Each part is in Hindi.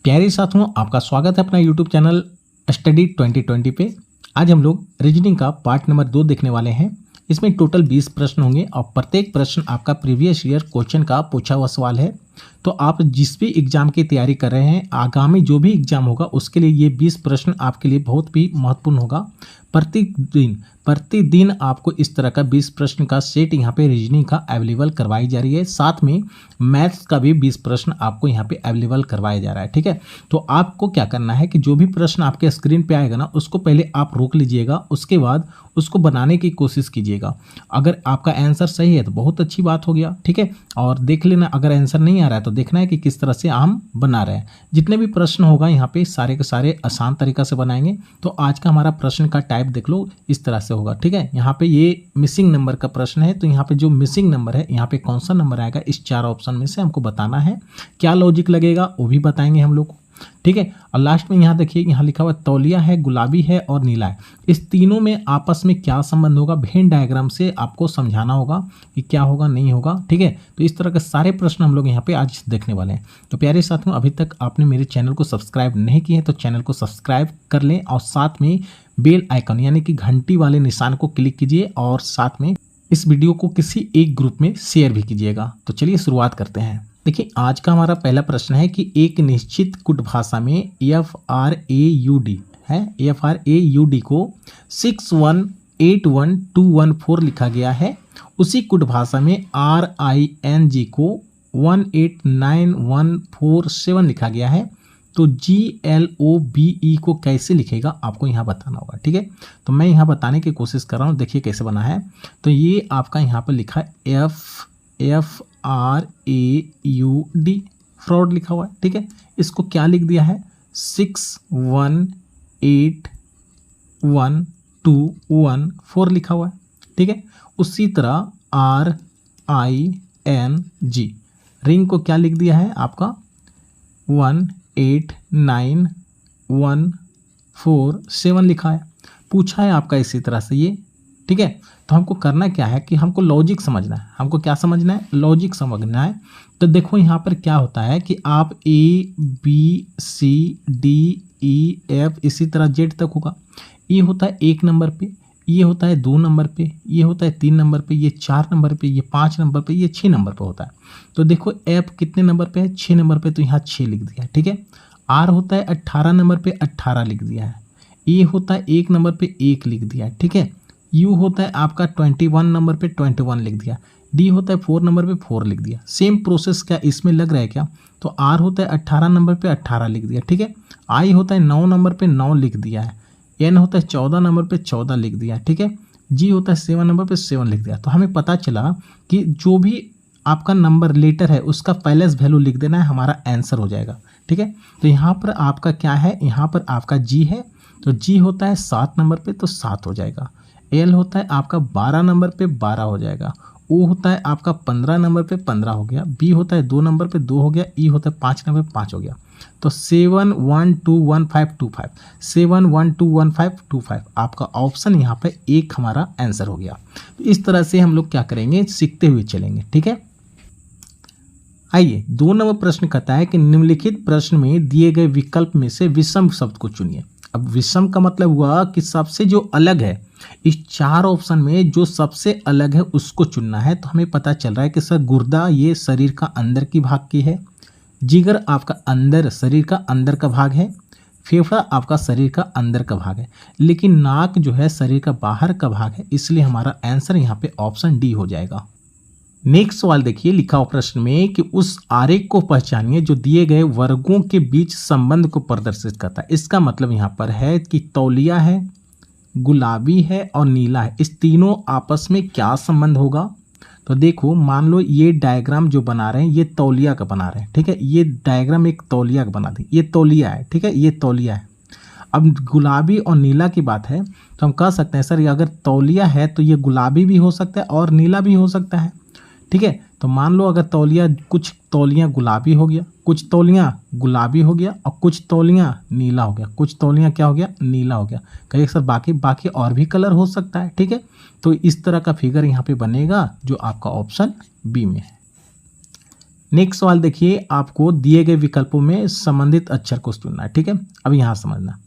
प्यारे साथियों, आपका स्वागत है अपना यूट्यूब चैनल स्टडी 2020 पे। आज हम लोग रीजनिंग का पार्ट नंबर 2 देखने वाले हैं। इसमें टोटल 20 प्रश्न होंगे और प्रत्येक प्रश्न आपका प्रीवियस ईयर क्वेश्चन का पूछा हुआ सवाल है। तो आप जिस भी एग्जाम की तैयारी कर रहे हैं, आगामी जो भी एग्जाम होगा उसके लिए ये 20 प्रश्न आपके लिए बहुत भी महत्वपूर्ण होगा। प्रतिदिन आपको इस तरह का 20 प्रश्न का सेट यहाँ पे रीजनिंग का अवेलेबल करवाई जा रही है। साथ में मैथ्स का भी 20 प्रश्न आपको यहाँ पे अवेलेबल करवाया जा रहा है। ठीक है, तो आपको क्या करना है कि जो भी प्रश्न आपके स्क्रीन पे आएगा ना, उसको पहले आप रोक लीजिएगा, उसके बाद उसको बनाने की कोशिश कीजिएगा। अगर आपका आंसर सही है तो बहुत अच्छी बात हो गया। ठीक है, और देख लेना अगर आंसर नहीं आ रहा है तो देखना है कि किस तरह से हम बना रहे हैं। जितने भी प्रश्न होगा यहाँ पे सारे के सारे आसान तरीका से बनाएंगे। तो आज का हमारा प्रश्न का टाइप देख लो, इस तरह से होगा। ठीक है, यहाँ पे ये मिसिंग नंबर का प्रश्न है, तो यहाँ पे जो मिसिंग नंबर है यहाँ पे कौन सा नंबर आएगा, इस 4 ऑप्शन में से हमको बताना है। क्या लॉजिक लगेगा वो भी बताएंगे हम लोग को। ठीक है, और लास्ट में यहाँ देखिए, यहाँ लिखा हुआ तौलिया है, गुलाबी है और नीला है। इस तीनों में आपस में क्या संबंध होगा, वेन डायग्राम से आपको समझाना होगा कि क्या होगा नहीं होगा। ठीक है, तो इस तरह के सारे प्रश्न हम लोग यहाँ पे आज देखने वाले हैं। तो प्यारे साथियों, अभी तक आपने मेरे चैनल को सब्सक्राइब नहीं किए हैं तो चैनल को सब्सक्राइब कर लें और साथ में बेल आइकन यानी कि घंटी वाले निशान को क्लिक कीजिए और साथ में इस वीडियो को किसी एक ग्रुप में शेयर भी कीजिएगा। तो चलिए शुरुआत करते हैं। देखिए, आज का हमारा पहला प्रश्न है कि एक निश्चित कुट भाषा में FRAUD है, FRAUD को 61812114 लिखा गया है। उसी कुट भाषा में RING को 189147 लिखा गया है। तो GLOBE को कैसे लिखेगा आपको यहाँ बताना होगा। ठीक है, तो मैं यहाँ बताने की कोशिश कर रहा हूँ, देखिए कैसे बना है। तो ये आपका यहाँ पर लिखा है FRAUD, फ्रॉड लिखा हुआ है। ठीक है, इसको क्या लिख दिया है, 61812114 लिखा हुआ है। ठीक है, उसी तरह RING, रिंग को क्या लिख दिया है आपका 189147 लिखा है। पूछा है आपका इसी तरह से ये। ठीक है, तो हमको करना क्या है कि हमको लॉजिक समझना है। हमको क्या समझना है, लॉजिक समझना है। तो देखो यहाँ पर क्या होता है कि आप ABCDEF इसी तरह Z तक होगा। ये होता है 1 नंबर पे, ये होता है 2 नंबर पे, ये होता है 3 नंबर पे, ये 4 नंबर पे, ये 5 नंबर पे, ये 6 नंबर पे होता है। तो देखो F कितने नंबर पे है, 6 नंबर पे, तो यहाँ 6 लिख दिया है। ठीक है, R होता है 18 नंबर पे, 18 लिख दिया है। E होता है 1 नंबर पे, 1 लिख दिया है। ठीक है, U होता है आपका 21 नंबर पे, 21 लिख दिया। D होता है 4 नंबर पे, 4 लिख दिया। सेम प्रोसेस क्या इसमें लग रहा है क्या, तो R होता है 18 नंबर पे, 18 लिख दिया। ठीक है, I होता है 9 नंबर पे, 9 लिख दिया है। N होता है 14 नंबर पे, 14 लिख दिया। ठीक है, G होता है 7 नंबर पे, 7 लिख दिया। तो हमें पता चला कि जो भी आपका नंबर लेटर है उसका पहले वैल्यू लिख देना है, हमारा आंसर हो जाएगा। ठीक है, तो यहाँ पर आपका क्या है, यहाँ पर आपका G है, तो G होता है 7 नंबर पे, तो 7 हो जाएगा। L होता है आपका 12 नंबर पे, 12 हो जाएगा। O होता है आपका 15 नंबर पे, 15 हो गया। B होता है 2 नंबर पे, 2 हो गया। E होता है 5 नंबर पे, 5 हो गया। तो 71121525, 71121525 आपका ऑप्शन यहाँ पे एक हमारा आंसर हो गया। तो इस तरह से हम लोग क्या करेंगे, सीखते हुए चलेंगे। ठीक है, आइए 2 नंबर प्रश्न कहता है कि निम्नलिखित प्रश्न में दिए गए विकल्प में से विषम शब्द को चुनिए। अब विषम का मतलब हुआ कि सबसे जो अलग है, इस 4 ऑप्शन में जो सबसे अलग है उसको चुनना है। तो हमें पता चल रहा है कि सर गुर्दा ये शरीर का अंदर की भाग की है, जिगर आपका अंदर शरीर का अंदर का भाग है, फेफड़ा आपका शरीर का अंदर का भाग है, लेकिन नाक जो है शरीर का बाहर का भाग है। इसलिए हमारा आंसर यहाँ पे ऑप्शन डी हो जाएगा। नेक्स्ट सवाल देखिए, लिखा हुआ प्रश्न में कि उस आरेख को पहचानिए जो दिए गए वर्गों के बीच संबंध को प्रदर्शित करता है। इसका मतलब यहाँ पर है कि तौलिया है, गुलाबी है और नीला है, इस तीनों आपस में क्या संबंध होगा। तो देखो, मान लो ये डायग्राम जो बना रहे हैं ये तौलिया का बना रहे हैं। ठीक है, ये डायग्राम एक तौलिया का बना दी, ये तौलिया है। ठीक है, ये तौलिया है। अब गुलाबी और नीला की बात है तो हम कह सकते हैं सर ये अगर तौलिया है तो ये गुलाबी भी हो सकता है और नीला भी हो सकता है। ठीक है, तो मान लो अगर तौलिया, कुछ तौलिया गुलाबी हो गया, कुछ तौलिया गुलाबी हो गया और कुछ तौलिया नीला हो गया, कुछ तौलिया क्या हो गया, नीला हो गया। कहिए सर बाकी और भी कलर हो सकता है। ठीक है, तो इस तरह का फिगर यहाँ पे बनेगा जो आपका ऑप्शन बी में है। नेक्स्ट सवाल देखिए, आपको दिए गए विकल्पों में संबंधित अक्षर को चुनना है। ठीक है, अब यहाँ समझना,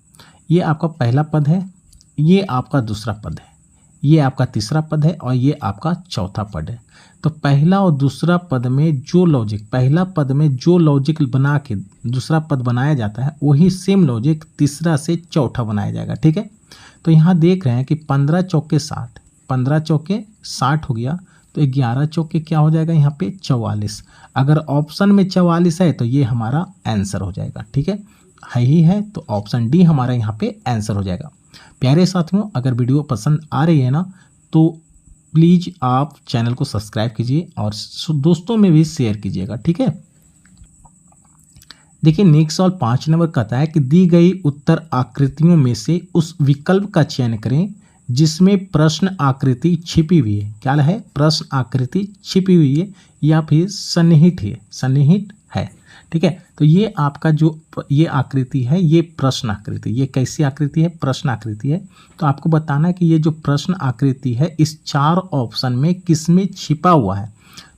ये आपका पहला पद है, ये आपका दूसरा पद है, ये आपका तीसरा पद है और ये आपका चौथा पद है। तो पहला और दूसरा पद में जो लॉजिक, पहला पद में जो लॉजिक बना के दूसरा पद बनाया जाता है वही सेम लॉजिक तीसरा से चौथा बनाया जाएगा। ठीक है, तो यहाँ देख रहे हैं कि 15 चौके 60, 15 चौके 60 हो गया, तो 11 चौके क्या हो जाएगा यहाँ पे 44। अगर ऑप्शन में 44 है तो ये हमारा आंसर हो जाएगा। ठीक है ही है, तो ऑप्शन डी हमारा यहाँ पे आंसर हो जाएगा। प्यारे साथियों, अगर वीडियो पसंद आ रही है ना तो प्लीज़ आप चैनल को सब्सक्राइब कीजिए और दोस्तों में भी शेयर कीजिएगा। ठीक है, देखिए नेक्स्ट सवाल 5 नंबर कहता है कि दी गई उत्तर आकृतियों में से उस विकल्प का चयन करें जिसमें प्रश्न आकृति छिपी हुई है। क्या है? प्रश्न आकृति छिपी हुई है या फिर सन्निहित है, सन्निहित है। ठीक है, तो ये आपका जो ये आकृति है ये प्रश्न आकृति, ये कैसी आकृति है? प्रश्न आकृति है। तो आपको बताना है कि ये जो प्रश्न आकृति है इस 4 ऑप्शन में किसमें छिपा हुआ है।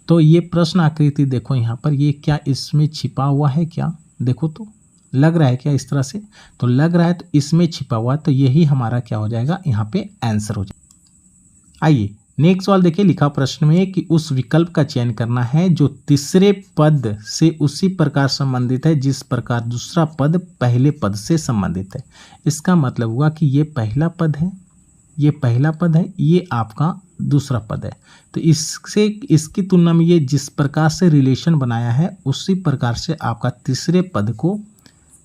तो ये प्रश्न आकृति देखो यहाँ पर, ये क्या इसमें छिपा हुआ है? क्या देखो तो लग रहा है क्या इस तरह से? तो लग रहा है, तो इसमें छिपा हुआ है, तो यही हमारा क्या हो जाएगा यहाँ पे आंसर हो जाएगा। आइए नेक्स्ट सवाल देखिए, लिखा प्रश्न में कि उस विकल्प का चयन करना है जो तीसरे पद से उसी प्रकार संबंधित है जिस प्रकार दूसरा पद पहले पद से संबंधित है। इसका मतलब हुआ कि ये पहला पद है, ये पहला पद है, ये आपका दूसरा पद है। तो इससे इसकी तुलना में ये जिस प्रकार से रिलेशन बनाया है उसी प्रकार से आपका तीसरे पद को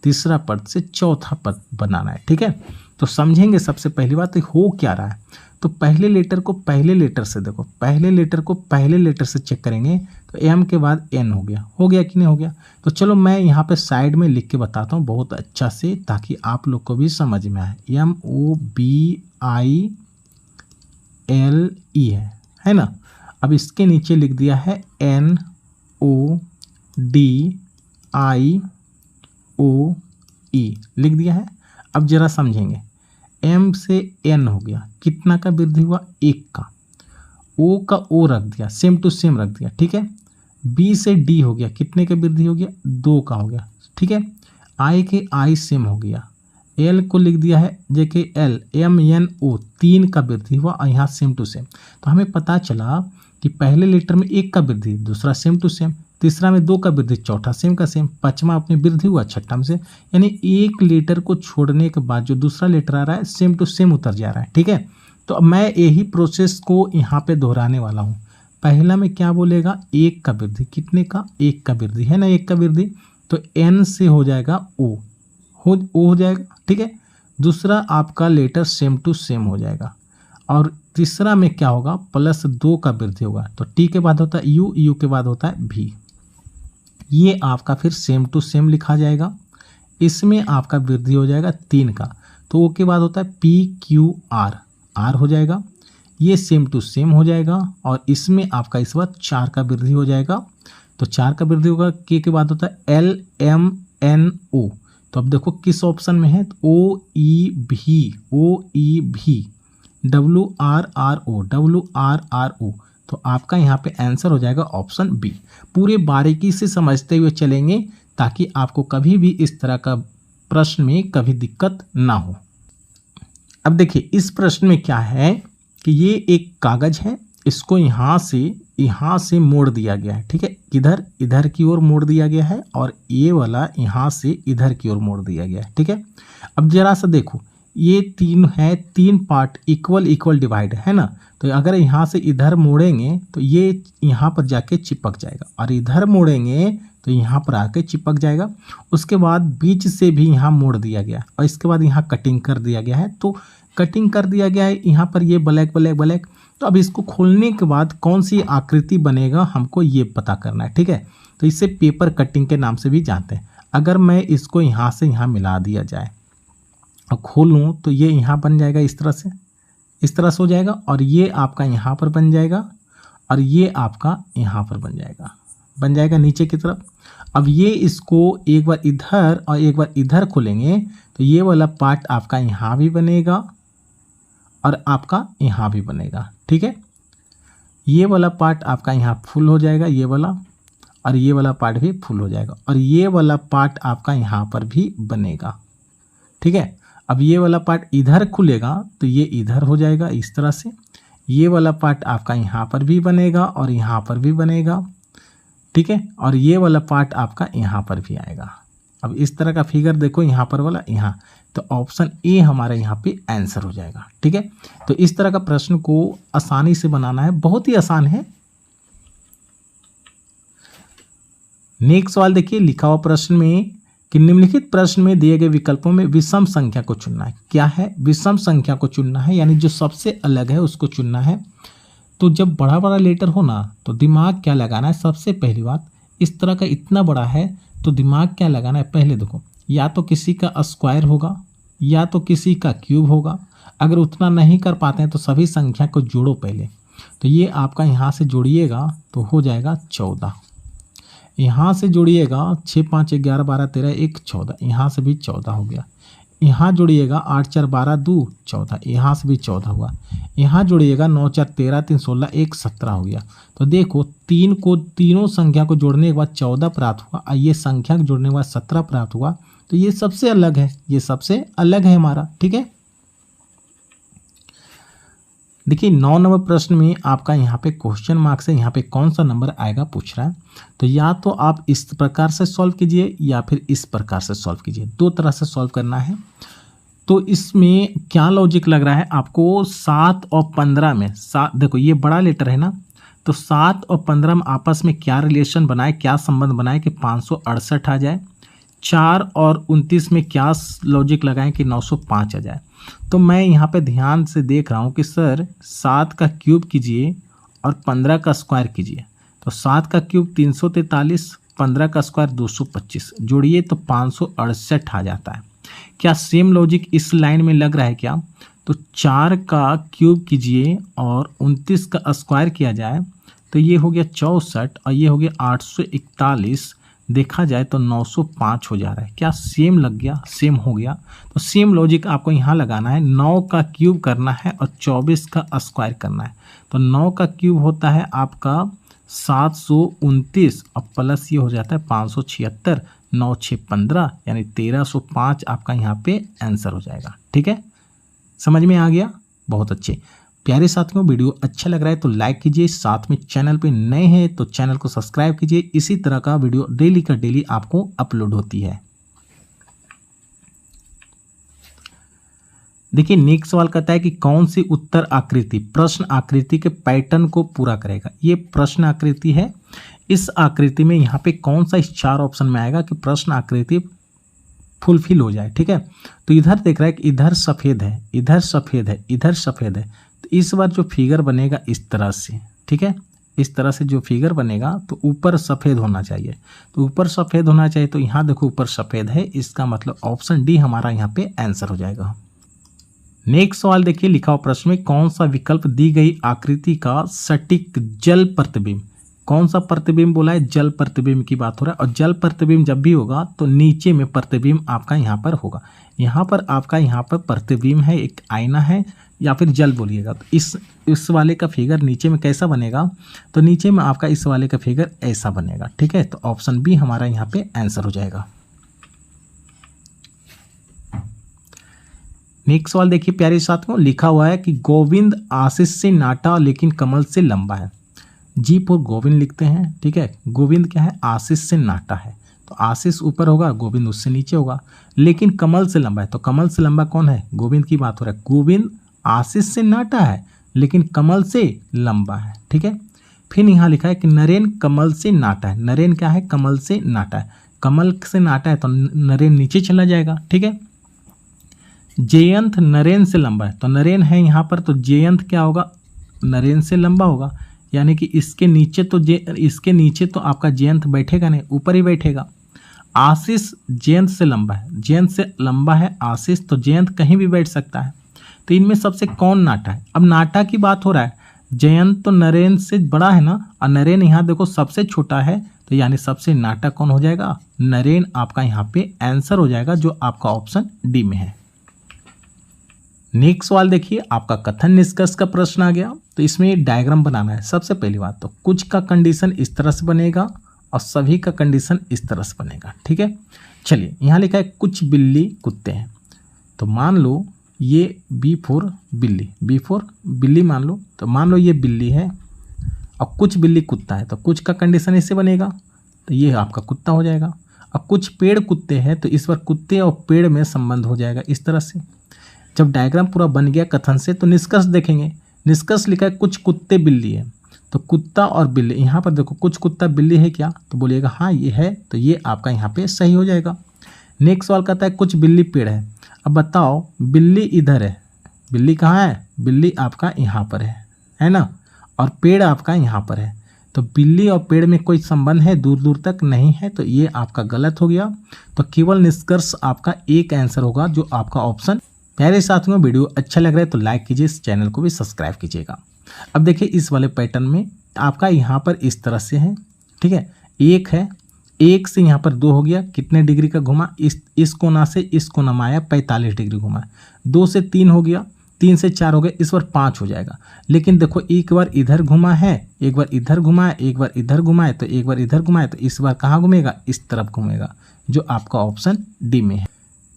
तीसरा पद से चौथा पद बनाना है। ठीक है, तो समझेंगे सबसे पहली बात हो क्या रहा है। तो पहले लेटर को पहले लेटर से देखो, पहले लेटर को पहले लेटर से चेक करेंगे तो एम के बाद एन हो गया कि नहीं हो गया? तो चलो मैं यहाँ पे साइड में लिख के बताता हूँ बहुत अच्छा से, ताकि आप लोग को भी समझ में आए। MOBILE है ना। अब इसके नीचे लिख दिया है NODIOE लिख दिया है। अब जरा समझेंगे, M से N हो गया, कितना का वृद्धि हुआ? 1 का। O का O रख दिया, सेम टू सेम रख दिया। ठीक है, B से D हो गया, कितने का वृद्धि हो गया? 2 का हो गया। ठीक है, I के I सेम हो गया, L को लिख दिया है JK L, MNO 3 का वृद्धि हुआ और यहाँ सेम टू सेम। तो हमें पता चला कि पहले लेटर में 1 का वृद्धि, दूसरा सेम टू सेम, तीसरा में 2 का वृद्धि, चौथा सेम का सेम, पांचवा अपनी वृद्धि हुआ, छठा में से, यानी एक लेटर को छोड़ने के बाद जो दूसरा लेटर आ रहा है सेम टू सेम उतर जा रहा है। ठीक है, तो अब मैं यही प्रोसेस को यहाँ पे दोहराने वाला हूँ। पहला में क्या बोलेगा? 1 का वृद्धि, कितने का? 1 का वृद्धि है ना, 1 का वृद्धि, तो N से हो जाएगा O हो जाएगा। ठीक है, दूसरा आपका लेटर सेम टू सेम हो जाएगा और तीसरा में क्या होगा? +2 का वृद्धि होगा। तो T के बाद होता है U, U के बाद होता है V, ये आपका फिर सेम टू सेम लिखा जाएगा। इसमें आपका वृद्धि हो जाएगा 3 का, तो O के बाद होता है PQR, R हो जाएगा, ये सेम टू सेम हो जाएगा और इसमें आपका इस बार 4 का वृद्धि हो जाएगा। तो 4 का वृद्धि होगा, K के बाद होता है LMNO। तो अब देखो किस ऑप्शन में है? OEV WRRO। तो आपका यहाँ पे आंसर हो जाएगा ऑप्शन बी। पूरे बारीकी से समझते हुए चलेंगे ताकि आपको कभी भी इस तरह का प्रश्न में कभी दिक्कत ना हो। अब देखिए इस प्रश्न में क्या है कि ये एक कागज है, इसको यहाँ से मोड़ दिया गया है। ठीक है, इधर की ओर मोड़ दिया गया है और ये वाला यहाँ से इधर की ओर मोड़ दिया गया है। ठीक है, अब जरा सा देखो, ये 3 पार्ट इक्वल डिवाइड है ना। तो अगर यहाँ से इधर मोड़ेंगे तो ये यहाँ पर जाके चिपक जाएगा और इधर मोड़ेंगे तो यहाँ पर आके चिपक जाएगा। उसके बाद बीच से भी यहाँ मोड़ दिया गया और इसके बाद यहाँ कटिंग कर दिया गया है। तो कटिंग कर दिया गया है यहाँ पर, ये ब्लैक। तो अब इसको खोलने के बाद कौन सी आकृति बनेगा हमको ये पता करना है। ठीक है, तो इसे पेपर कटिंग के नाम से भी जानते हैं। अगर मैं इसको यहाँ से यहाँ मिला दिया जाए और खोलूँ तो ये यहाँ बन जाएगा, इस तरह से हो जाएगा और ये आपका यहाँ पर बन जाएगा और ये आपका यहाँ पर बन जाएगा नीचे की तरफ। अब ये इसको एक बार इधर और एक बार इधर खोलेंगे तो ये वाला पार्ट आपका यहाँ भी बनेगा और आपका यहाँ भी बनेगा। ठीक है, ये वाला पार्ट आपका यहाँ फुल हो जाएगा, ये वाला, और ये वाला पार्ट भी फुल हो जाएगा और ये वाला पार्ट आपका यहाँ पर भी बनेगा। ठीक है, अब ये वाला पार्ट इधर खुलेगा तो ये इधर हो जाएगा इस तरह से। ये वाला पार्ट आपका यहाँ पर भी बनेगा और यहाँ पर भी बनेगा। ठीक है, और ये वाला पार्ट आपका यहाँ पर भी आएगा। अब इस तरह का फिगर देखो, यहाँ पर वाला यहाँ, तो ऑप्शन ए हमारा यहाँ पे आंसर हो जाएगा। ठीक है, तो इस तरह का प्रश्न को आसानी से बनाना है, बहुत ही आसान है। नेक्स्ट सवाल देखिए, लिखा हुआ प्रश्न में कि निम्नलिखित प्रश्न में दिए गए विकल्पों में विषम संख्या को चुनना है। क्या है? विषम संख्या को चुनना है, यानी जो सबसे अलग है उसको चुनना है। तो जब बड़ा बड़ा लेटर हो ना तो दिमाग क्या लगाना है? सबसे पहली बात, इस तरह का इतना बड़ा है तो दिमाग क्या लगाना है? पहले देखो, या तो किसी का स्क्वायर होगा या तो किसी का क्यूब होगा। अगर उतना नहीं कर पाते हैं तो सभी संख्या को जोड़ो पहले। तो ये आपका यहाँ से जोड़िएगा तो हो जाएगा 14, यहाँ से जोड़िएगा 6 5 11 12 13 1 14, यहाँ से भी 14 हो गया। यहाँ जोड़िएगा 8 4 12 2 14, यहाँ से भी 14 हुआ। यहाँ जोड़िएगा 9 4 13 3 16 1 17 हो गया। तो देखो तीनों संख्या को जोड़ने के बाद 14 प्राप्त हुआ और ये संख्या को जोड़ने के बाद 17 प्राप्त हुआ। तो ये सबसे अलग है, ये सबसे अलग है हमारा। ठीक है, देखिए 9 नंबर प्रश्न में आपका यहाँ पे क्वेश्चन मार्क से यहाँ पे कौन सा नंबर आएगा पूछ रहा है। तो या तो आप इस प्रकार से सॉल्व कीजिए या फिर इस प्रकार से सॉल्व कीजिए, दो तरह से सॉल्व करना है। तो इसमें क्या लॉजिक लग रहा है आपको? 7 और 15 में, देखो ये बड़ा लेटर है ना, तो 7 और 15 में आपस में क्या रिलेशन बनाए, क्या संबंध बनाए कि 568 आ जाए। 4 और 29 में क्या लॉजिक लगाएं कि 905 आ जाए। तो मैं यहाँ पे ध्यान से देख रहा हूँ कि सर 7 का क्यूब कीजिए और 15 का स्क्वायर कीजिए। तो 7 का क्यूब 343, 15 का स्क्वायर 225, जोड़िए तो 568 आ जाता है। क्या सेम लॉजिक इस लाइन में लग रहा है क्या? तो 4 का क्यूब कीजिए और 29 का स्क्वायर किया जाए तो ये हो गया 64 और ये हो गया 841, देखा जाए तो 905 हो जा रहा है। क्या सेम लग गया? सेम हो गया। तो सेम लॉजिक आपको यहाँ लगाना है, 9 का क्यूब करना है और 24 का स्क्वायर करना है। तो 9 का क्यूब होता है आपका 729 और प्लस ये हो जाता है 576, 9 6 15 यानी 1305 आपका यहाँ पे आंसर हो जाएगा। ठीक है, समझ में आ गया? बहुत अच्छे प्यारे साथियों, वीडियो अच्छा लग रहा है तो लाइक कीजिए, साथ में चैनल पे नए हैं तो चैनल को सब्सक्राइब कीजिए। इसी तरह का वीडियो डेली का डेली आपको अपलोड होती है। देखिए नेक्स्ट सवाल कहता है कि कौन सी उत्तर आकृति प्रश्न आकृति के पैटर्न को पूरा करेगा। ये प्रश्न आकृति है, इस आकृति में यहाँ पे कौन सा इस 4 ऑप्शन में आएगा कि प्रश्न आकृति फुलफिल हो जाए। ठीक है, तो इधर देख रहा है कि इधर सफ़ेद है, इधर सफ़ेद है, इधर सफ़ेद है। तो इस बार जो फिगर बनेगा इस तरह से, ठीक है, इस तरह से जो फिगर बनेगा तो ऊपर सफ़ेद होना चाहिए। तो ऊपर सफ़ेद होना चाहिए, तो यहाँ देखो ऊपर सफ़ेद है, इसका मतलब ऑप्शन डी हमारा यहाँ पे आंसर हो जाएगा। नेक्स्ट सवाल देखिए, लिखा हुआ प्रश्न में कौन सा विकल्प दी गई आकृति का सटीक जल प्रतिबिंब, कौन सा प्रतिबिंब बोला है? जल प्रतिबिंब की बात हो रहा है। और जल प्रतिबिंब जब भी होगा तो नीचे में प्रतिबिंब आपका यहाँ पर होगा। यहाँ पर आपका यहाँ पर प्रतिबिंब है, एक आईना है या फिर जल बोलिएगा। तो इस वाले का फिगर नीचे में कैसा बनेगा? तो नीचे में आपका इस वाले का फिगर ऐसा बनेगा। ठीक है, तो ऑप्शन बी हमारा यहाँ पे आंसर हो जाएगा। नेक्स्ट सवाल देखिए प्यारे साथियों, लिखा हुआ है कि गोविंद आशीष से नाटा लेकिन कमल से लंबा है। जी पर गोविंद लिखते हैं। ठीक है, गोविंद क्या है? आशीष से नाटा है, तो आशीष ऊपर होगा, गोविंद उससे नीचे होगा। लेकिन कमल से लंबा है, तो कमल से लंबा कौन है? गोविंद की बात हो रहा है। गोविंद आशीष से नाटा है लेकिन कमल से लंबा है। ठीक है, फिर यहाँ लिखा है कि नरेन कमल से नाटा है। नरेन क्या है? कमल से नाटा है। कमल से नाटा है तो नरेन नीचे चला जाएगा। ठीक है, जयंत नरेन से लंबा है, तो नरेन है यहाँ पर, तो जयंत क्या होगा? नरेन से लंबा होगा, यानी कि इसके नीचे तो आपका जयंत बैठेगा नहीं, ऊपर ही बैठेगा। आशीष जयंत से लंबा है, जयंत से लंबा है आशीष, तो जयंत कहीं भी बैठ सकता है। तो इनमें सबसे कौन नाटा है? अब नाटा की बात हो रहा है, जयंत तो नरेन से बड़ा है ना, और नरेन यहाँ देखो सबसे छोटा है, तो यानी सबसे नाटा कौन हो जाएगा? नरेन आपका यहाँ पे आंसर हो जाएगा, जो आपका ऑप्शन डी में है। नेक्स्ट सवाल देखिए, आपका कथन निष्कर्ष का प्रश्न आ गया। तो इसमें डायग्राम बनाना है। सबसे पहली बात तो कुछ का कंडीशन इस तरह से बनेगा और सभी का कंडीशन इस तरह से बनेगा। ठीक है, चलिए यहाँ लिखा है कुछ बिल्ली कुत्ते हैं, तो मान लो ये बी फॉर बिल्ली, बी फॉर बिल्ली मान लो, तो मान लो ये बिल्ली है और कुछ बिल्ली कुत्ता है, तो कुछ का कंडीशन इससे बनेगा, तो ये आपका कुत्ता हो जाएगा। और कुछ पेड़ कुत्ते हैं, तो इस बार कुत्ते और पेड़ में संबंध हो जाएगा इस तरह से। जब डायग्राम पूरा बन गया कथन से, तो निष्कर्ष देखेंगे। निष्कर्ष लिखा है कुछ कुत्ते बिल्ली है, तो कुत्ता और बिल्ली, यहाँ पर देखो कुछ कुत्ता बिल्ली है क्या, तो बोलिएगा हाँ ये है, तो ये आपका यहाँ पे सही हो जाएगा। नेक्स्ट सवाल कहता है कुछ बिल्ली पेड़ है। अब बताओ बिल्ली इधर है, बिल्ली कहाँ है, बिल्ली आपका यहाँ पर है ना, और पेड़ आपका यहाँ पर है, तो बिल्ली और पेड़ में कोई संबंध है, दूर दूर तक नहीं है, तो ये आपका गलत हो गया। तो केवल निष्कर्ष आपका एक आंसर होगा, जो आपका ऑप्शन। प्यारे साथियों, वीडियो अच्छा लग रहा है तो लाइक कीजिए, इस चैनल को भी सब्सक्राइब कीजिएगा। अब देखिए इस वाले पैटर्न में आपका यहाँ पर इस तरह से है, ठीक है, एक है, एक से यहाँ पर 2 हो गया, कितने डिग्री का घुमा, इस कोना से इस कोना में आया 45 डिग्री घुमा, 2 से 3 हो गया, 3 से 4 हो गया, इस बार 5 हो जाएगा। लेकिन देखो एक बार इधर घुमा है, एक बार इधर घुमा है, एक बार इधर घुमा है, तो एक बार इधर घुमा है, तो इस बार कहाँ घूमेगा, इस तरफ घूमेगा, जो आपका ऑप्शन डी में है।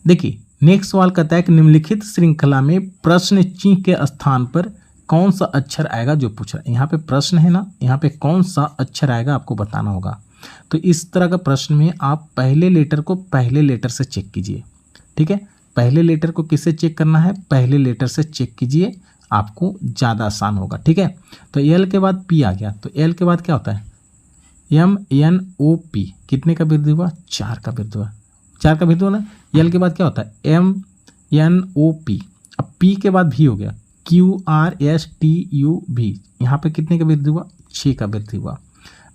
देखिए नेक्स्ट सवाल कहता है कि निम्नलिखित श्रृंखला में प्रश्न चिन्ह के स्थान पर कौन सा अक्षर आएगा, जो पूछ रहा है। यहाँ पे प्रश्न है ना, यहाँ पे कौन सा अक्षर आएगा आपको बताना होगा। तो इस तरह का प्रश्न में आप पहले लेटर को पहले लेटर से चेक कीजिए। ठीक है, पहले लेटर को किससे चेक करना है, पहले लेटर से चेक कीजिए, आपको ज़्यादा आसान होगा। ठीक है, तो एल के बाद पी आ गया, तो एल के बाद क्या होता है, एम एन ओ पी, कितने का वृद्धि हुआ, 4 का वृद्धि हुआ, 4 का वृद्धि हुआ ना। एल के बाद क्या होता है, एम एन ओ पी, अब पी के बाद भी हो गया, Q R S T U भी, यहाँ पे कितने का वृद्धि हुआ, 6 का वृद्धि हुआ।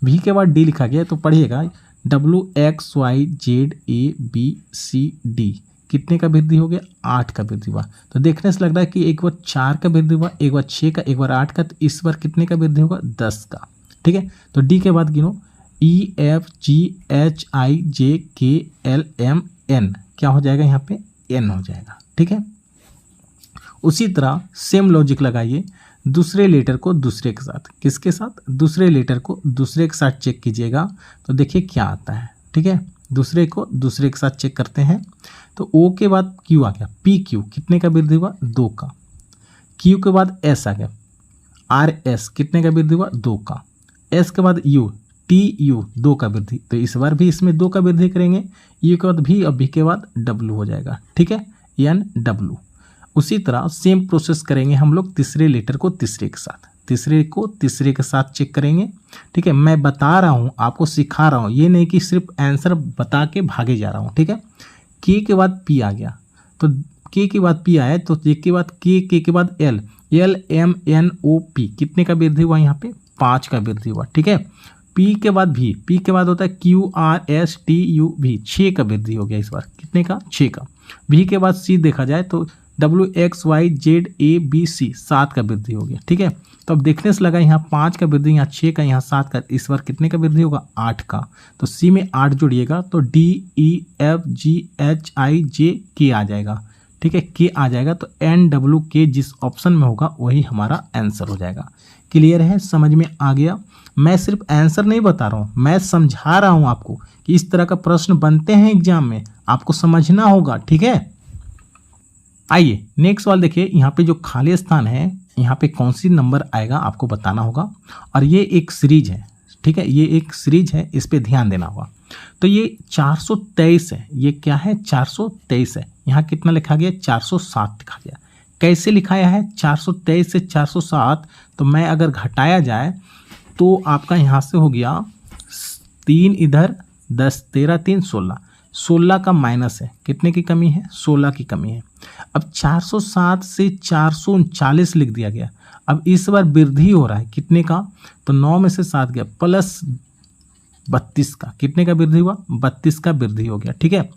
भी के बाद डी लिखा गया, तो पढ़िएगा W X Y Z A B C D, कितने का वृद्धि हो गया, 8 का वृद्धि हुआ। तो देखने से लग रहा है कि एक बार 4 का वृद्धि हुआ, एक बार 6 का, एक बार 8 का, तो इस बार कितने का वृद्धि होगा, 10 का। ठीक है, तो डी के बाद गिनो, ई F G H I J के एल एम एन, क्या हो जाएगा, यहाँ पे एन हो जाएगा। ठीक है, उसी तरह सेम लॉजिक लगाइए, दूसरे लेटर को दूसरे के साथ, किसके साथ, दूसरे लेटर को दूसरे के साथ चेक कीजिएगा, तो देखिए क्या आता है। ठीक है, दूसरे को दूसरे के साथ चेक करते हैं, तो ओ के बाद क्यू आ गया, पी क्यू, कितने का वृद्धि हुआ, 2 का। क्यू के बाद एस आ गया, आर एस, कितने का वृद्धि हुआ, 2 का। एस के बाद यू, टी यू, 2 का वृद्धि, तो इस बार भी इसमें 2 का वृद्धि करेंगे। यू के बाद भी, और भी के बाद डब्लू हो जाएगा। ठीक है, एन डब्लू। उसी तरह सेम प्रोसेस करेंगे हम लोग तीसरे लेटर को तीसरे के साथ, तीसरे को तीसरे के साथ चेक करेंगे। ठीक है, मैं बता रहा हूँ, आपको सिखा रहा हूँ, ये नहीं कि सिर्फ आंसर बता के भागे जा रहा हूँ। ठीक है, के के बाद पी आ गया, तो के के बाद पी आया, तो जे के बाद के के बाद L, L M N O P, कितने का वृद्धि हुआ, यहाँ पे 5 का वृद्धि हुआ। ठीक है, पी के बाद भी, पी के बाद होता है Q R S T U भी, 6 का वृद्धि हो गया इस बार, कितने का, 6 का। भी के बाद सी देखा जाए तो W X Y Z A B C, 7 का वृद्धि हो गया। ठीक है, तो अब देखने से लगा यहाँ 5 का वृद्धि, यहाँ 6 का, यहाँ 7 का, इस बार कितने का वृद्धि होगा, 8 का। तो सी में 8 जोड़िएगा, तो D E F G H I J K आ जाएगा। ठीक है, के आ जाएगा, तो एन डब्ल्यू के जिस ऑप्शन में होगा वही हमारा आंसर हो जाएगा। क्लियर है, समझ में आ गया। मैं सिर्फ आंसर नहीं बता रहा हूँ, मैं समझा रहा हूँ आपको कि इस तरह का प्रश्न बनते हैं एग्जाम में, आपको समझना होगा। ठीक है, आइए नेक्स्ट सवाल देखिए, यहाँ पे जो खाली स्थान है, यहाँ पे कौन सी नंबर आएगा आपको बताना होगा, और ये एक सीरीज है। ठीक है, ये एक सीरीज है, इस पे ध्यान देना होगा। तो ये 423 है, ये क्या है, 423 है। यहाँ कितना लिखा गया, 407 लिखा गया। कैसे लिखाया है, 423 से 407, तो मैं अगर घटाया जाए तो आपका यहाँ से हो गया 3 इधर, 10 13 3 16, 16 का माइनस है, कितने की कमी है, 16 की कमी है। अब 407 से 439 लिख दिया गया। अब इस बार वृद्धि हो रहा है, कितने का, तो 9 में से 7 गया, प्लस 32 का, कितने का वृद्धि हुआ, 32 का वृद्धि हो गया। ठीक है,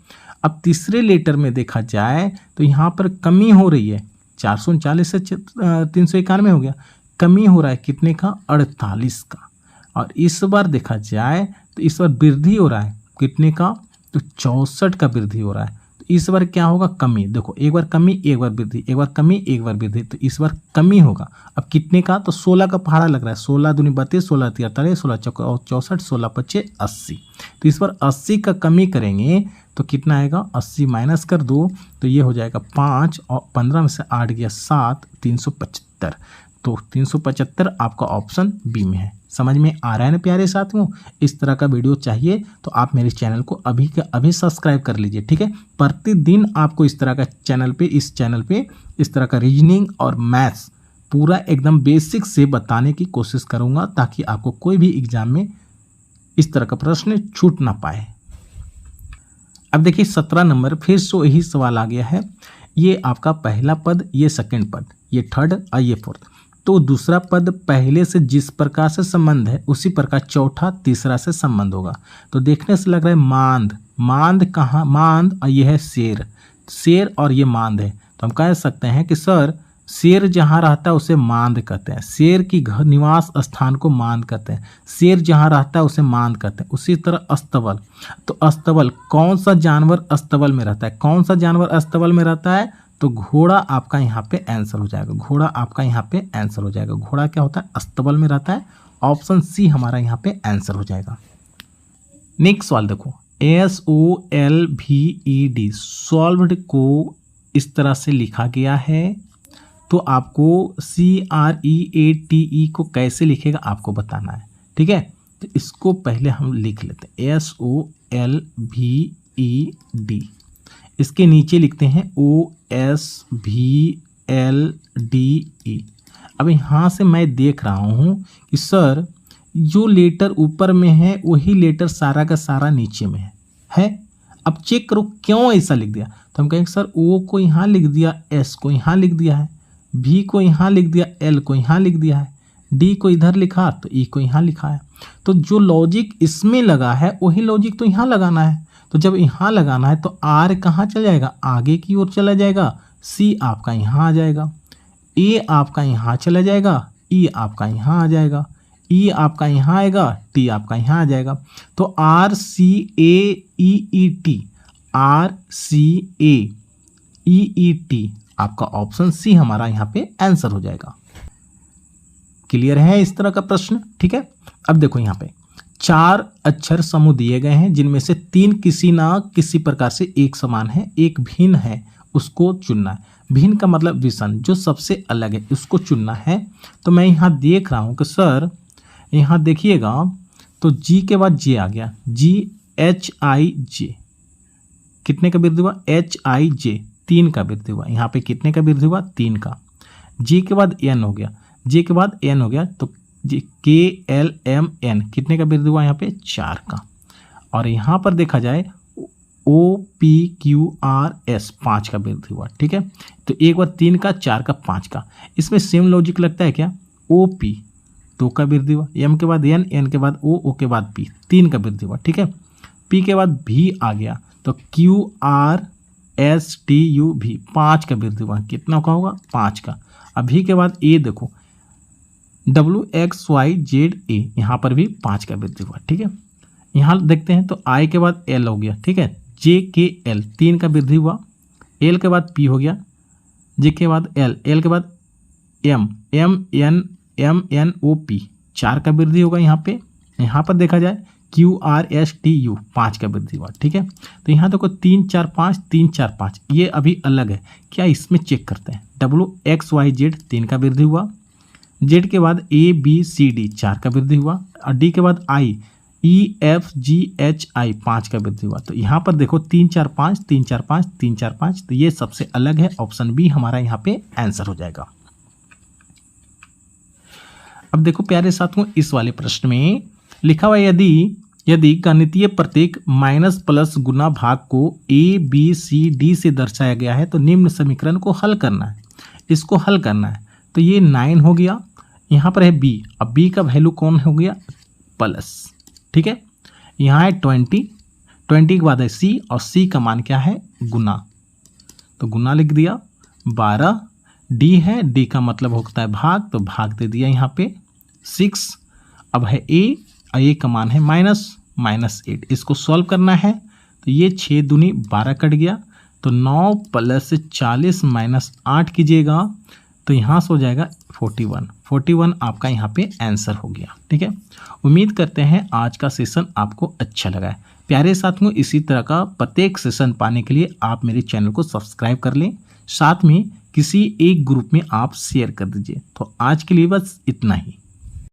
अब तीसरे लेटर में देखा जाए तो यहाँ पर कमी हो रही है, 439 से 391 हो गया, कमी हो रहा है कितने का, 48 का। और इस बार देखा जाए तो इस बार वृद्धि हो रहा है कितने का, तो 64 का वृद्धि हो रहा है। तो इस बार क्या होगा, कमी। देखो एक बार कमी एक बार वृद्धि, एक बार कमी एक बार वृद्धि, तो इस बार कमी होगा। अब कितने का, तो 16 का पहाड़ा लग रहा है, 16 दूनी 32, 16 तीन 48, 16 चौका 64, 16 पच्चे 80। तो इस बार 80 का कमी करेंगे तो कितना आएगा, 80 माइनस कर दो तो ये हो जाएगा 5 और 15 में से 8 गया 7, 375। तो 375 आपका ऑप्शन बी में है। समझ में आ रहा है ना प्यारे साथियों। इस तरह का वीडियो चाहिए तो आप मेरे चैनल को अभी के अभी सब्सक्राइब कर लीजिए, ठीक है। प्रतिदिन आपको इस तरह का इस चैनल पे इस तरह का रीजनिंग और मैथ्स पूरा एकदम बेसिक से बताने की कोशिश करूँगा, ताकि आपको कोई भी एग्जाम में इस तरह का प्रश्न छूट ना पाए। अब देखिए 17 नंबर, फिर से यही सवाल आ गया है। ये आपका पहला पद, ये सेकंड पद, ये थर्ड और ये फोर्थ। तो दूसरा पद पहले से जिस प्रकार से संबंध है उसी प्रकार चौथा तीसरा से संबंध होगा। तो देखने से लग रहा है मांद, मांद कहाँ, मांद और ये है शेर, शेर और ये मांद है। तो हम कह सकते हैं कि सर शेर जहाँ रहता है उसे मांद कहते हैं, शेर की घर निवास स्थान को मांद कहते हैं, शेर जहाँ रहता है उसे मांद कहते हैं। उसी तरह अस्तबल, तो अस्तबल कौन सा जानवर अस्तबल में रहता है, कौन सा जानवर अस्तबल में रहता है, तो घोड़ा आपका यहाँ पे आंसर हो जाएगा, घोड़ा आपका यहाँ पे आंसर हो जाएगा। घोड़ा क्या होता है, अस्तबल में रहता है। ऑप्शन सी हमारा यहाँ पे आंसर हो जाएगा। नेक्स्ट सवाल देखो, SOLVED सॉल्व्ड को इस तरह से लिखा गया है, तो आपको CREATE को कैसे लिखेगा आपको बताना है, ठीक है। तो इसको पहले हम लिख लेते हैं SOLVED, इसके नीचे लिखते हैं OSVLDE। अब यहाँ से मैं देख रहा हूँ कि सर जो लेटर ऊपर में है वही लेटर सारा का सारा नीचे में है। अब चेक करो क्यों ऐसा लिख दिया। तो हम कहेंगे सर O को यहाँ लिख दिया, S को यहाँ लिख दिया है, V को यहाँ लिख दिया, L को यहाँ लिख दिया है, D को इधर लिखा तो E को यहाँ लिखा है। तो जो लॉजिक इसमें लगा है वही लॉजिक तो यहाँ लगाना है। तो जब यहाँ लगाना है तो R कहाँ चला जाएगा, आगे की ओर चला जाएगा, C आपका यहाँ आ जाएगा, A आपका यहाँ चला जाएगा, E आपका यहाँ आ जाएगा, E आपका यहाँ आएगा, T आपका यहाँ आ जाएगा। तो RCAEET, RCAEET आपका ऑप्शन सी हमारा यहाँ पे आंसर हो जाएगा। क्लियर है इस तरह का प्रश्न, ठीक है। अब देखो यहाँ पे 4 अक्षर समूह दिए गए हैं, जिनमें से 3 किसी ना किसी प्रकार से एक समान है, एक भिन्न है, उसको चुनना है। भिन्न का मतलब विषम, जो सबसे अलग है उसको चुनना है। तो मैं यहाँ देख रहा हूँ कि सर यहाँ देखिएगा तो G के बाद J आ गया, GHIJ कितने का वृद्धि हुआ, HIJ 3 का वृद्धि हुआ। यहाँ पे कितने का वृद्धि हुआ, 3 का। J के बाद N हो गया, J के बाद N हो गया, तो KLMN कितने का वृद्धि हुआ, यहाँ पे 4 का। और यहाँ पर देखा जाए OPQRS 5 का वृद्धि हुआ, ठीक है। तो एक बार 3 का, 4 का, 5 का। इसमें सेम लॉजिक लगता है क्या, OP 2 का वृद्धि हुआ, M के बाद N, N के बाद O के बाद P 3 का वृद्धि हुआ, ठीक है। P के बाद V आ गया, तो QRSTUV 5 का वृद्धि हुआ, कितना का होगा, 5 का। अब V के बाद A देखो WXYZA, यहाँ पर भी 5 का वृद्धि हुआ, ठीक है। यहाँ देखते हैं तो I के बाद L हो गया, ठीक है। JKL 3 का वृद्धि हुआ, L के बाद P हो गया, J के बाद L, L के बाद MNOP 4 का वृद्धि होगा यहाँ पे। यहाँ पर देखा जाए QRSTU 5 का वृद्धि हुआ, ठीक है। तो यहाँ देखो 3 4 5 3 4 5 ये अभी अलग है क्या, इसमें चेक करते हैं। WXYZ 3 का वृद्धि हुआ, Z के बाद ABCD 4 का वृद्धि हुआ, और D के बाद IEFGHI 5 का वृद्धि हुआ। तो यहाँ पर देखो 3 4 5 3 4 5 3 4 5, तो ये सबसे अलग है, ऑप्शन बी हमारा यहाँ पे आंसर हो जाएगा। अब देखो प्यारे साथियों, इस वाले प्रश्न में लिखा हुआ यदि गणितीय प्रतीक माइनस प्लस गुना भाग को ABCD से दर्शाया गया है तो निम्न समीकरण को हल करना है। इसको हल करना है तो ये 9 हो गया, यहाँ पर है B, अब B का वैल्यू कौन हो गया, प्लस, ठीक है। यहाँ है 20 के बाद है C, और C का मान क्या है, गुना, तो गुना लिख दिया। 12 D है, D का मतलब होता है भाग, तो भाग दे दिया यहाँ पे 6। अब है A, और A का मान है -8। इसको सॉल्व करना है तो ये 6 दूनी 12 कट गया, तो 9 + 40 - 8 कीजिएगा तो यहाँ से हो जाएगा 41। 41 आपका यहाँ पे आंसर हो गया। ठीक है, उम्मीद करते हैं आज का सेशन आपको अच्छा लगा है। प्यारे साथियों, इसी तरह का प्रत्येक सेशन पाने के लिए आप मेरे चैनल को सब्सक्राइब कर लें, साथ में किसी एक ग्रुप में आप शेयर कर दीजिए। तो आज के लिए बस इतना ही।